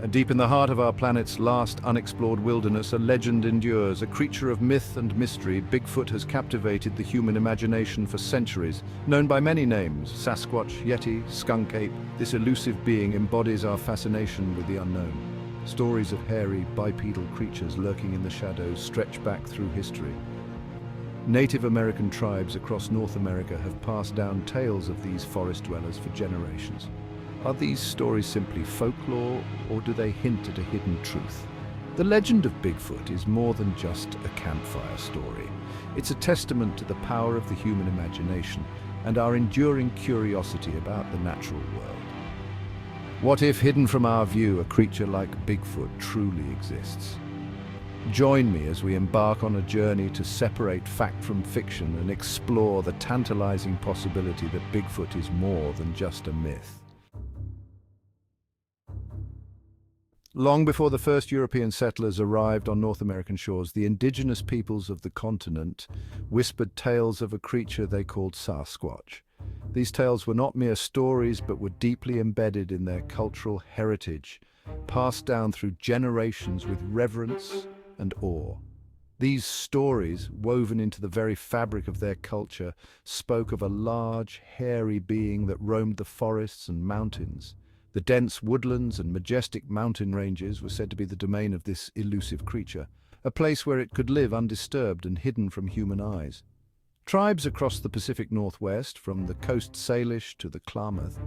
Deep in the heart of our planet's last unexplored wilderness, a legend endures. A creature of myth and mystery, Bigfoot has captivated the human imagination for centuries. Known by many names, Sasquatch, Yeti, skunk ape, this elusive being embodies our fascination with the unknown. Stories of hairy, bipedal creatures lurking in the shadows stretch back through history. Native American tribes across North America have passed down tales of these forest dwellers for generations. Are these stories simply folklore, or do they hint at a hidden truth? The legend of Bigfoot is more than just a campfire story. It's a testament to the power of the human imagination and our enduring curiosity about the natural world. What if, hidden from our view, a creature like Bigfoot truly exists? Join me as we embark on a journey to separate fact from fiction and explore the tantalizing possibility that Bigfoot is more than just a myth. Long before the first European settlers arrived on North American shores, the indigenous peoples of the continent whispered tales of a creature they called Sasquatch. These tales were not mere stories, but were deeply embedded in their cultural heritage, passed down through generations with reverence and awe. These stories, woven into the very fabric of their culture, spoke of a large, hairy being that roamed the forests and mountains. The dense woodlands and majestic mountain ranges were said to be the domain of this elusive creature, a place where it could live undisturbed and hidden from human eyes. Tribes across the Pacific Northwest, from the Coast Salish to the Klamath,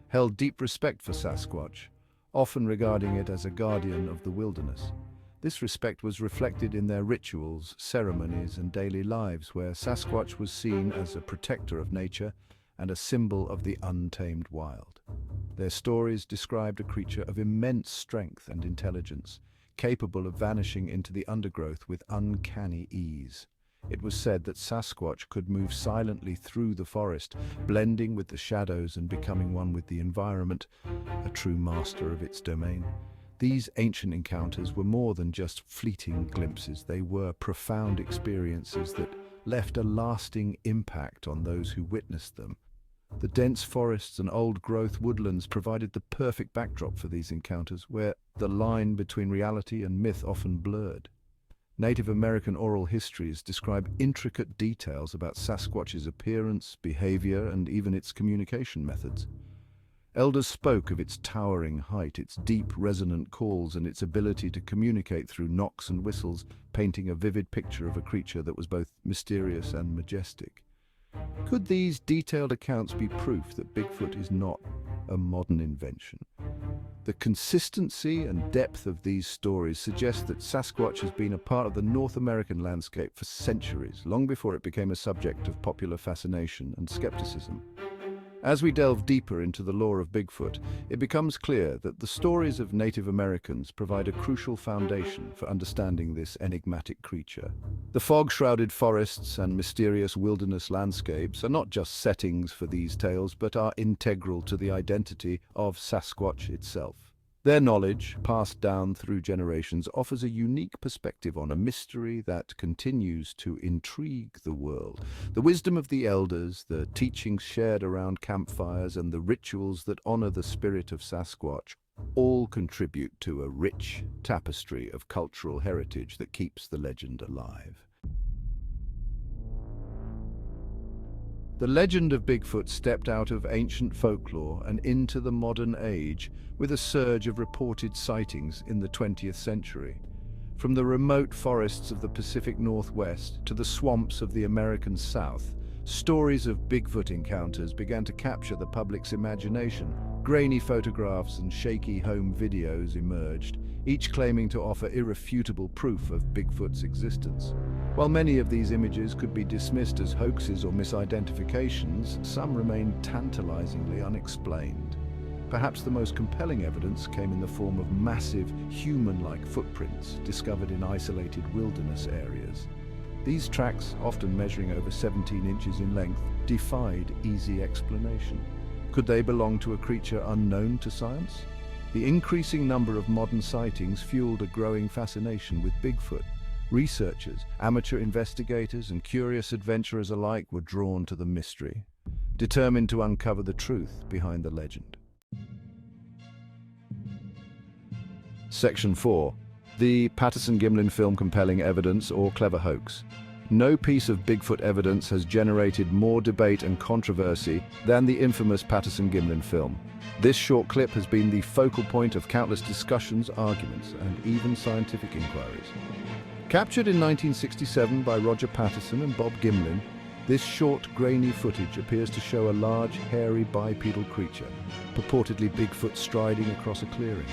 held deep respect for Sasquatch, often regarding it as a guardian of the wilderness. This respect was reflected in their rituals, ceremonies, and daily lives, where Sasquatch was seen as a protector of nature and a symbol of the untamed wild. Their stories described a creature of immense strength and intelligence, capable of vanishing into the undergrowth with uncanny ease. It was said that Sasquatch could move silently through the forest, blending with the shadows and becoming one with the environment, a true master of its domain. These ancient encounters were more than just fleeting glimpses. They were profound experiences that left a lasting impact on those who witnessed them. The dense forests and old-growth woodlands provided the perfect backdrop for these encounters, where the line between reality and myth often blurred. Native American oral histories describe intricate details about Sasquatch's appearance, behavior, and even its communication methods. Elders spoke of its towering height, its deep, resonant calls, and its ability to communicate through knocks and whistles, painting a vivid picture of a creature that was both mysterious and majestic. Could these detailed accounts be proof that Bigfoot is not a modern invention? The consistency and depth of these stories suggest that Sasquatch has been a part of the North American landscape for centuries, long before it became a subject of popular fascination and skepticism. As we delve deeper into the lore of Bigfoot, it becomes clear that the stories of Native Americans provide a crucial foundation for understanding this enigmatic creature. The fog-shrouded forests and mysterious wilderness landscapes are not just settings for these tales, but are integral to the identity of Sasquatch itself. Their knowledge, passed down through generations, offers a unique perspective on a mystery that continues to intrigue the world. The wisdom of the elders, the teachings shared around campfires, and the rituals that honor the spirit of Sasquatch all contribute to a rich tapestry of cultural heritage that keeps the legend alive. The legend of Bigfoot stepped out of ancient folklore and into the modern age with a surge of reported sightings in the 20th century. From the remote forests of the Pacific Northwest to the swamps of the American South, stories of Bigfoot encounters began to capture the public's imagination. Grainy photographs and shaky home videos emerged, each claiming to offer irrefutable proof of Bigfoot's existence. While many of these images could be dismissed as hoaxes or misidentifications, some remained tantalizingly unexplained. Perhaps the most compelling evidence came in the form of massive, human-like footprints discovered in isolated wilderness areas. These tracks, often measuring over 17 inches in length, defied easy explanation. Could they belong to a creature unknown to science? The increasing number of modern sightings fueled a growing fascination with Bigfoot. Researchers, amateur investigators, and curious adventurers alike were drawn to the mystery, determined to uncover the truth behind the legend. Section 4. The Patterson-Gimlin film compelling evidence or clever hoax. No piece of Bigfoot evidence has generated more debate and controversy than the infamous Patterson-Gimlin film. This short clip has been the focal point of countless discussions, arguments, and even scientific inquiries. Captured in 1967 by Roger Patterson and Bob Gimlin, this short, grainy footage appears to show a large, hairy bipedal creature, purportedly Bigfoot, striding across a clearing.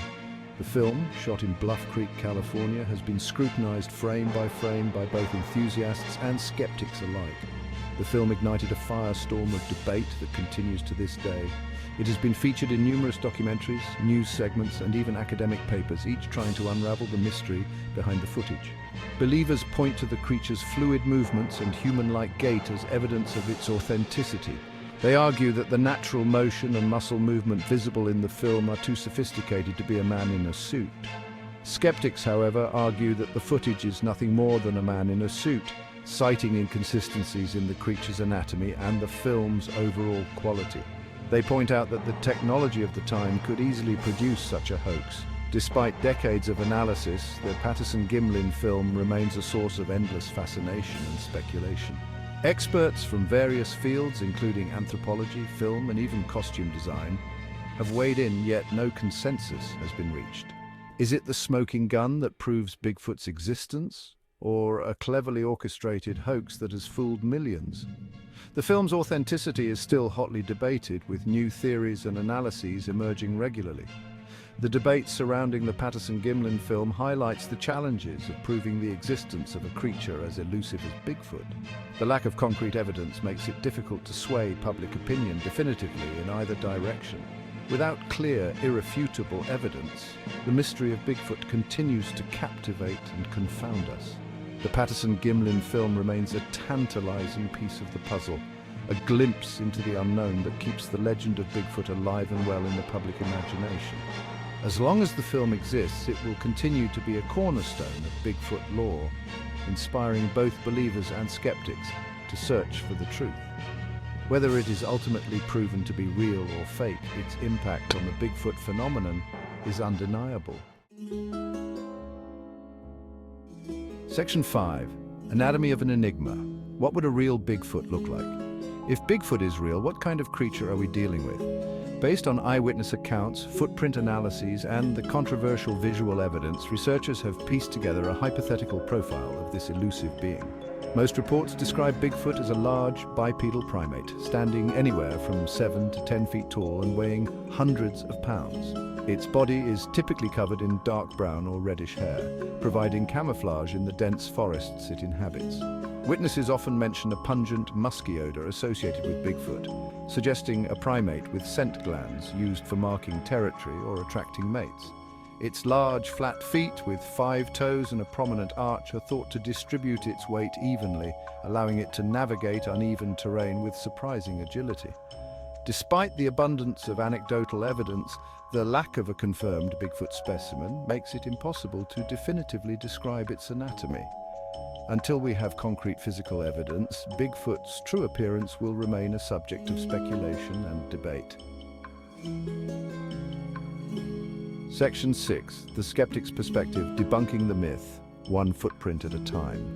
The film, shot in Bluff Creek, California, has been scrutinized frame by both enthusiasts and skeptics alike. The film ignited a firestorm of debate that continues to this day. It has been featured in numerous documentaries, news segments, and even academic papers, each trying to unravel the mystery behind the footage. Believers point to the creature's fluid movements and human-like gait as evidence of its authenticity. They argue that the natural motion and muscle movement visible in the film are too sophisticated to be a man in a suit. Skeptics, however, argue that the footage is nothing more than a man in a suit, citing inconsistencies in the creature's anatomy and the film's overall quality. They point out that the technology of the time could easily produce such a hoax. Despite decades of analysis, the Patterson-Gimlin film remains a source of endless fascination and speculation. Experts from various fields, including anthropology, film, and even costume design, have weighed in, yet no consensus has been reached. Is it the smoking gun that proves Bigfoot's existence, or a cleverly orchestrated hoax that has fooled millions? The film's authenticity is still hotly debated, with new theories and analyses emerging regularly. The debate surrounding the Patterson-Gimlin film highlights the challenges of proving the existence of a creature as elusive as Bigfoot. The lack of concrete evidence makes it difficult to sway public opinion definitively in either direction. Without clear, irrefutable evidence, the mystery of Bigfoot continues to captivate and confound us. The Patterson-Gimlin film remains a tantalizing piece of the puzzle, a glimpse into the unknown that keeps the legend of Bigfoot alive and well in the public imagination. As long as the film exists, it will continue to be a cornerstone of Bigfoot lore, inspiring both believers and skeptics to search for the truth. Whether it is ultimately proven to be real or fake, its impact on the Bigfoot phenomenon is undeniable. Section 5. Anatomy of an enigma. What would a real Bigfoot look like? If Bigfoot is real, what kind of creature are we dealing with? Based on eyewitness accounts, footprint analyses, and the controversial visual evidence, researchers have pieced together a hypothetical profile of this elusive being. Most reports describe Bigfoot as a large, bipedal primate, standing anywhere from 7 to 10 feet tall and weighing hundreds of pounds. Its body is typically covered in dark brown or reddish hair, providing camouflage in the dense forests it inhabits. Witnesses often mention a pungent, musky odor associated with Bigfoot, suggesting a primate with scent glands used for marking territory or attracting mates. Its large, flat feet with 5 toes and a prominent arch are thought to distribute its weight evenly, allowing it to navigate uneven terrain with surprising agility. Despite the abundance of anecdotal evidence, the lack of a confirmed Bigfoot specimen makes it impossible to definitively describe its anatomy. Until we have concrete physical evidence, Bigfoot's true appearance will remain a subject of speculation and debate. Section 6. The Skeptic's Perspective, Debunking the Myth, One Footprint at a Time.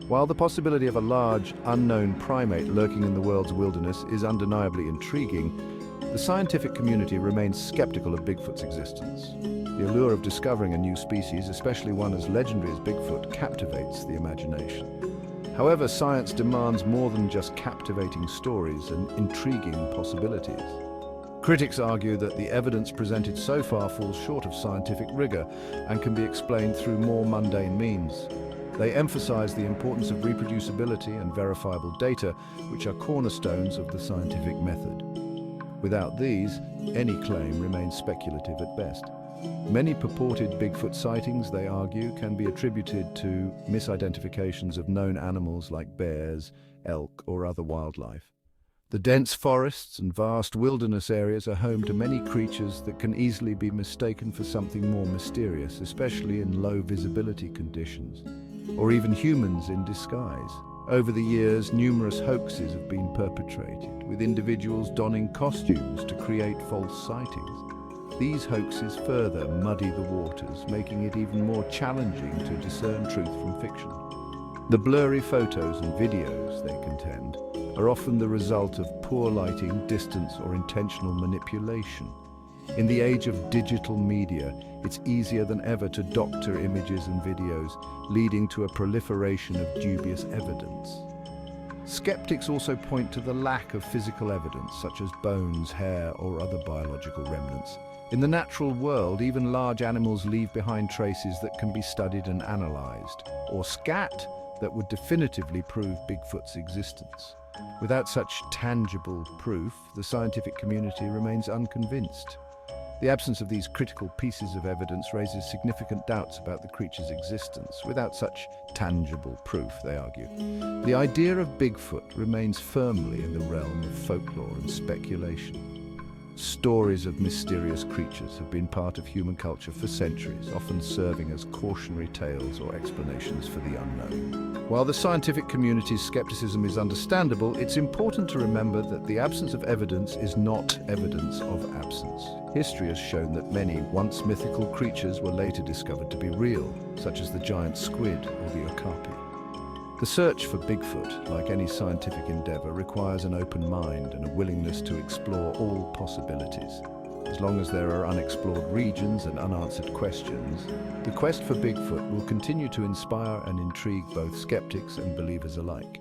While the possibility of a large, unknown primate lurking in the world's wilderness is undeniably intriguing, the scientific community remains skeptical of Bigfoot's existence. The allure of discovering a new species, especially one as legendary as Bigfoot, captivates the imagination. However, science demands more than just captivating stories and intriguing possibilities. Critics argue that the evidence presented so far falls short of scientific rigor and can be explained through more mundane means. They emphasize the importance of reproducibility and verifiable data, which are cornerstones of the scientific method. Without these, any claim remains speculative at best. Many purported Bigfoot sightings, they argue, can be attributed to misidentifications of known animals like bears, elk, or other wildlife. The dense forests and vast wilderness areas are home to many creatures that can easily be mistaken for something more mysterious, especially in low visibility conditions, or even humans in disguise. Over the years, numerous hoaxes have been perpetrated, with individuals donning costumes to create false sightings. these hoaxes further muddy the waters, making it even more challenging to discern truth from fiction. The blurry photos and videos they contend are often the result of poor lighting, distance, or intentional manipulation. In the age of digital media, it's easier than ever to doctor images and videos, leading to a proliferation of dubious evidence. Skeptics also point to the lack of physical evidence, such as bones, hair, or other biological remnants. In the natural world, even large animals leave behind traces that can be studied and analyzed, or scat that would definitively prove Bigfoot's existence. Without such tangible proof, the scientific community remains unconvinced. The absence of these critical pieces of evidence raises significant doubts about the creature's existence. Without such tangible proof, they argue, the idea of Bigfoot remains firmly in the realm of folklore and speculation. Stories of mysterious creatures have been part of human culture for centuries, often serving as cautionary tales or explanations for the unknown. While the scientific community's skepticism is understandable, it's important to remember that the absence of evidence is not evidence of absence. History has shown that many once mythical creatures were later discovered to be real, such as the giant squid or the okapi. The search for Bigfoot, like any scientific endeavor, requires an open mind and a willingness to explore all possibilities. As long as there are unexplored regions and unanswered questions, the quest for Bigfoot will continue to inspire and intrigue both skeptics and believers alike.